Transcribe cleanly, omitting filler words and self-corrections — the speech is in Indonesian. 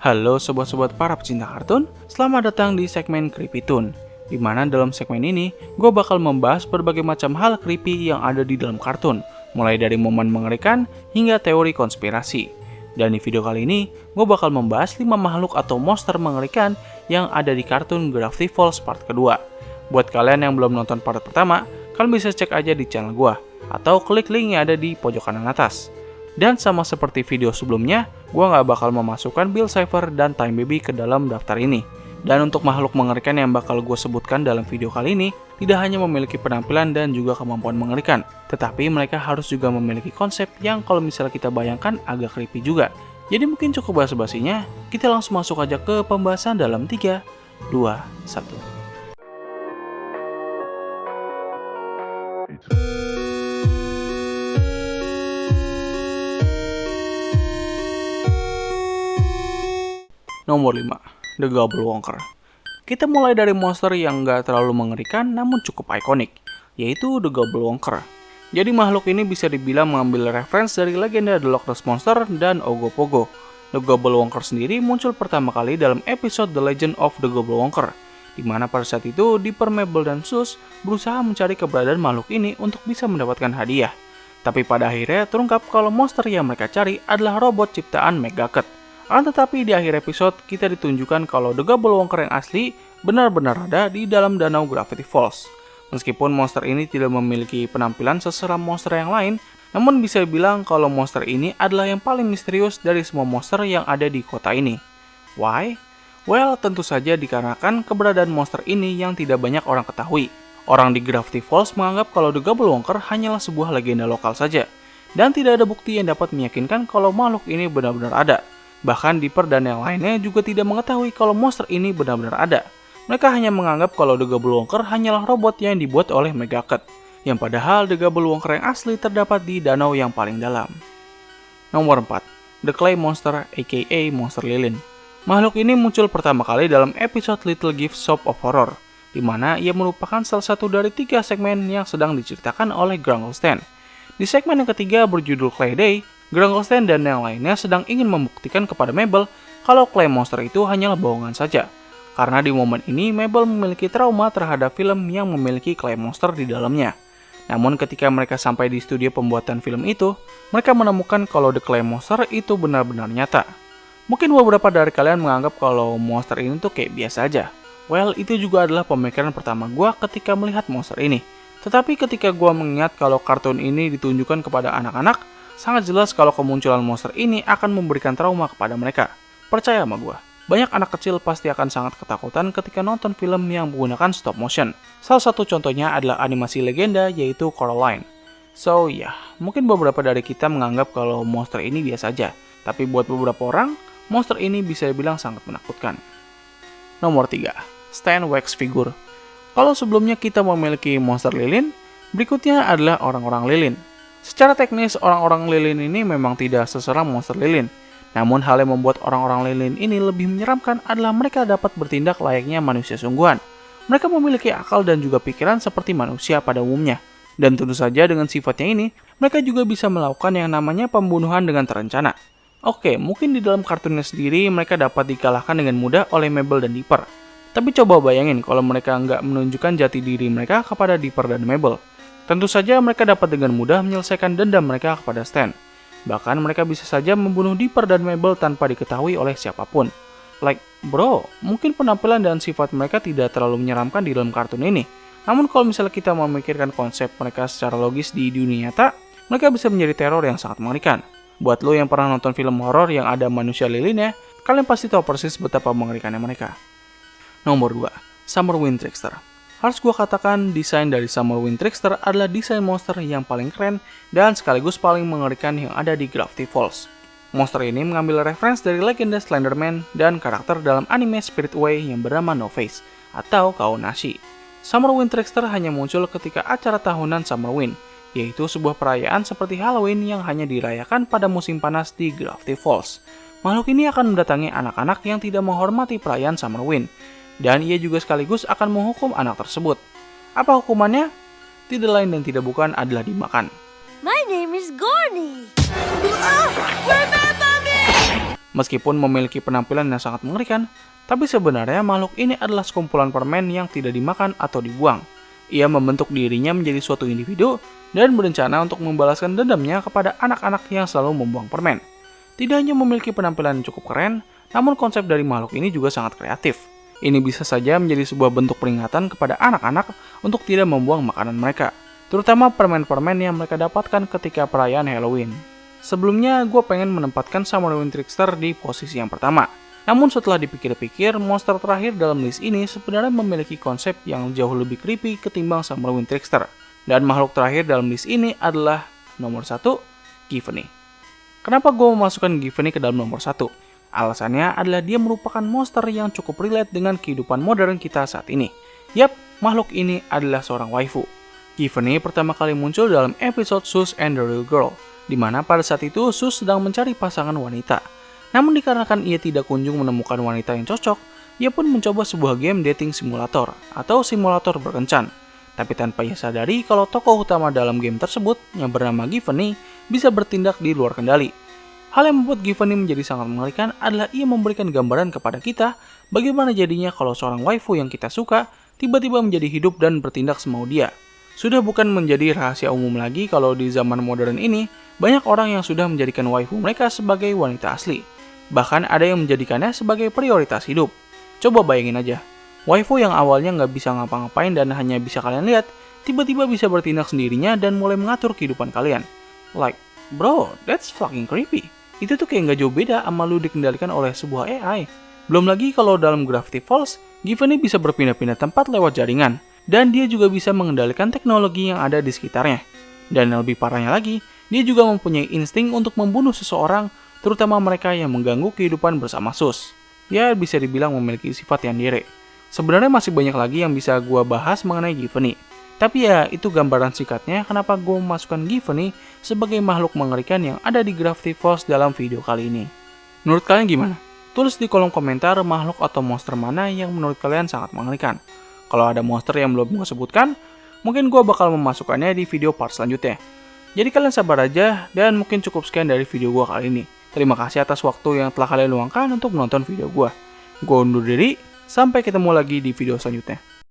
Halo sobat-sobat para pecinta kartun, selamat datang di segmen Creepy Toon. Di mana dalam segmen ini, gue bakal membahas berbagai macam hal creepy yang ada di dalam kartun, mulai dari momen mengerikan hingga teori konspirasi. Dan di video kali ini, gue bakal membahas 5 makhluk atau monster mengerikan yang ada di kartun Gravity Falls part kedua. Buat kalian yang belum nonton part pertama, kalian bisa cek aja di channel gue, atau klik link yang ada di pojok kanan atas. Dan sama seperti video sebelumnya, gue gak bakal memasukkan Bill Cipher dan Time Baby ke dalam daftar ini. Dan untuk makhluk mengerikan yang bakal gue sebutkan dalam video kali ini, tidak hanya memiliki penampilan dan juga kemampuan mengerikan, tetapi mereka harus juga memiliki konsep yang kalau misalnya kita bayangkan agak creepy juga. Jadi mungkin cukup basa-basinya, kita langsung masuk aja ke pembahasan dalam 3, 2, 1. Nomor 5, The Gobblewonker. Kita mulai dari monster yang gak terlalu mengerikan namun cukup ikonik, yaitu The Gobblewonker. Jadi makhluk ini bisa dibilang mengambil reference dari legenda The Loch Ness Monster dan Ogopogo. The Gobblewonker sendiri muncul pertama kali dalam episode The Legend of the Gobblewonker, di mana pada saat itu Dipper, Mabel, dan Sus berusaha mencari keberadaan makhluk ini untuk bisa mendapatkan hadiah. Tapi pada akhirnya terungkap kalau monster yang mereka cari adalah robot ciptaan Megacut. Tetapi di akhir episode kita ditunjukkan kalau The Gobblewonker yang asli benar-benar ada di dalam danau Gravity Falls. Meskipun monster ini tidak memiliki penampilan seseram monster yang lain, namun bisa dibilang kalau monster ini adalah yang paling misterius dari semua monster yang ada di kota ini. Why? Well, tentu saja dikarenakan keberadaan monster ini yang tidak banyak orang ketahui. Orang di Gravity Falls menganggap kalau The Gobblewonker hanyalah sebuah legenda lokal saja, dan tidak ada bukti yang dapat meyakinkan kalau makhluk ini benar-benar ada. Bahkan Dipper dan yang lainnya juga tidak mengetahui kalau monster ini benar-benar ada. Mereka hanya menganggap kalau The Gobblewonker hanyalah robot yang dibuat oleh Megacut, yang padahal The Gobblewonker yang asli terdapat di danau yang paling dalam. Nomor 4, The Clay Monster aka Monster Lilin. Makhluk ini muncul pertama kali dalam episode Little Gift Shop of Horror, di mana ia merupakan salah satu dari 3 segmen yang sedang diceritakan oleh Grunglestein. Di segmen yang ketiga berjudul Clay Day, Grunglestein dan yang lainnya sedang ingin membuktikan kepada Mabel kalau Clay Monster itu hanyalah bohongan saja. Karena di momen ini Mabel memiliki trauma terhadap film yang memiliki Clay Monster di dalamnya. Namun ketika mereka sampai di studio pembuatan film itu, mereka menemukan kalau The Clay Monster itu benar-benar nyata. Mungkin beberapa dari kalian menganggap kalau monster ini tuh kayak biasa aja. Well, itu juga adalah pemikiran pertama gue ketika melihat monster ini. Tetapi ketika gue mengingat kalau kartun ini ditunjukkan kepada anak-anak, sangat jelas kalau kemunculan monster ini akan memberikan trauma kepada mereka. Percaya sama gue, banyak anak kecil pasti akan sangat ketakutan ketika nonton film yang menggunakan stop motion. Salah satu contohnya adalah animasi legenda yaitu Coraline. So ya, mungkin beberapa dari kita menganggap kalau monster ini biasa aja. Tapi buat beberapa orang, monster ini bisa dibilang sangat menakutkan. Nomor 3, Stan Wax Figure. Kalau sebelumnya kita memiliki monster lilin, berikutnya adalah orang-orang lilin. Secara teknis, orang-orang lilin ini memang tidak seseram monster lilin. Namun hal yang membuat orang-orang lilin ini lebih menyeramkan adalah mereka dapat bertindak layaknya manusia sungguhan. Mereka memiliki akal dan juga pikiran seperti manusia pada umumnya. Dan tentu saja dengan sifatnya ini, mereka juga bisa melakukan yang namanya pembunuhan dengan terencana. Oke, mungkin di dalam kartunnya sendiri mereka dapat dikalahkan dengan mudah oleh Mabel dan Dipper. Tapi coba bayangin kalau mereka nggak menunjukkan jati diri mereka kepada Dipper dan Mabel. Tentu saja mereka dapat dengan mudah menyelesaikan dendam mereka kepada Stan. Bahkan mereka bisa saja membunuh Dipper dan Mabel tanpa diketahui oleh siapapun. Like, bro, mungkin penampilan dan sifat mereka tidak terlalu menyeramkan di dalam kartun ini. Namun kalau misalnya kita memikirkan konsep mereka secara logis di dunia nyata, mereka bisa menjadi teror yang sangat mengerikan. Buat lo yang pernah nonton film horor yang ada manusia lilinnya, kalian pasti tahu persis betapa mengerikannya mereka. Nomor 2, Summer Wind Trickster. Harus gue katakan, desain dari Summer Wind Trickster adalah desain monster yang paling keren dan sekaligus paling mengerikan yang ada di Gravity Falls. Monster ini mengambil reference dari legenda Slenderman dan karakter dalam anime Spirit Away yang bernama No Face atau Kaonashi. Summer Wind Trickster hanya muncul ketika acara tahunan Summer Wind, yaitu sebuah perayaan seperti Halloween yang hanya dirayakan pada musim panas di Gravity Falls. Makhluk ini akan mendatangi anak-anak yang tidak menghormati perayaan Summer Wind, dan ia juga sekaligus akan menghukum anak tersebut. Apa hukumannya? Tidak lain dan tidak bukan adalah dimakan. My name is Gordy. Remember me! Meskipun memiliki penampilan yang sangat mengerikan, tapi sebenarnya makhluk ini adalah sekumpulan permen yang tidak dimakan atau dibuang. Ia membentuk dirinya menjadi suatu individu dan berencana untuk membalaskan dendamnya kepada anak-anak yang selalu membuang permen. Tidak hanya memiliki penampilan yang cukup keren, namun konsep dari makhluk ini juga sangat kreatif. Ini bisa saja menjadi sebuah bentuk peringatan kepada anak-anak untuk tidak membuang makanan mereka, terutama permen-permen yang mereka dapatkan ketika perayaan Halloween. Sebelumnya, gue pengen menempatkan Summer Wind Trickster di posisi yang pertama. Namun setelah dipikir-pikir, monster terakhir dalam list ini sebenarnya memiliki konsep yang jauh lebih creepy ketimbang Summer Wind Trickster. Dan makhluk terakhir dalam list ini adalah nomor 1, Giovanni. Kenapa gue memasukkan Giovanni ke dalam nomor 1? Alasannya adalah dia merupakan monster yang cukup relate dengan kehidupan modern kita saat ini. Yap, makhluk ini adalah seorang waifu. Giovanni pertama kali muncul dalam episode Sus and the Real Girl, di mana pada saat itu Sus sedang mencari pasangan wanita. Namun dikarenakan ia tidak kunjung menemukan wanita yang cocok, ia pun mencoba sebuah game dating simulator atau simulator berkencan. Tapi tanpa ia sadari kalau tokoh utama dalam game tersebut yang bernama Giovanni bisa bertindak di luar kendali. Hal yang membuat Giovanni menjadi sangat mengerikan adalah ia memberikan gambaran kepada kita bagaimana jadinya kalau seorang waifu yang kita suka tiba-tiba menjadi hidup dan bertindak semau dia. Sudah bukan menjadi rahasia umum lagi kalau di zaman modern ini banyak orang yang sudah menjadikan waifu mereka sebagai wanita asli. Bahkan ada yang menjadikannya sebagai prioritas hidup. Coba bayangin aja, waifu yang awalnya nggak bisa ngapa-ngapain dan hanya bisa kalian lihat, tiba-tiba bisa bertindak sendirinya dan mulai mengatur kehidupan kalian. Like, bro, that's fucking creepy. Itu tuh kayak nggak jauh beda sama lu dikendalikan oleh sebuah AI. Belum lagi kalau dalam Gravity Falls, Giovanni bisa berpindah-pindah tempat lewat jaringan, dan dia juga bisa mengendalikan teknologi yang ada di sekitarnya. Dan yang lebih parahnya lagi, dia juga mempunyai insting untuk membunuh seseorang, terutama mereka yang mengganggu kehidupan bersama Sus. Ya, bisa dibilang memiliki sifat yang yandere. Sebenarnya masih banyak lagi yang bisa gua bahas mengenai Giovanni. Tapi ya, itu gambaran singkatnya kenapa gue memasukkan Giovanni sebagai makhluk mengerikan yang ada di Gravity Falls dalam video kali ini. Menurut kalian gimana? Tulis di kolom komentar makhluk atau monster mana yang menurut kalian sangat mengerikan. Kalau ada monster yang belum gue sebutkan, mungkin gue bakal memasukkannya di video part selanjutnya. Jadi kalian sabar aja, dan mungkin cukup sekian dari video gue kali ini. Terima kasih atas waktu yang telah kalian luangkan untuk menonton video gue. Gue undur diri, sampai ketemu lagi di video selanjutnya.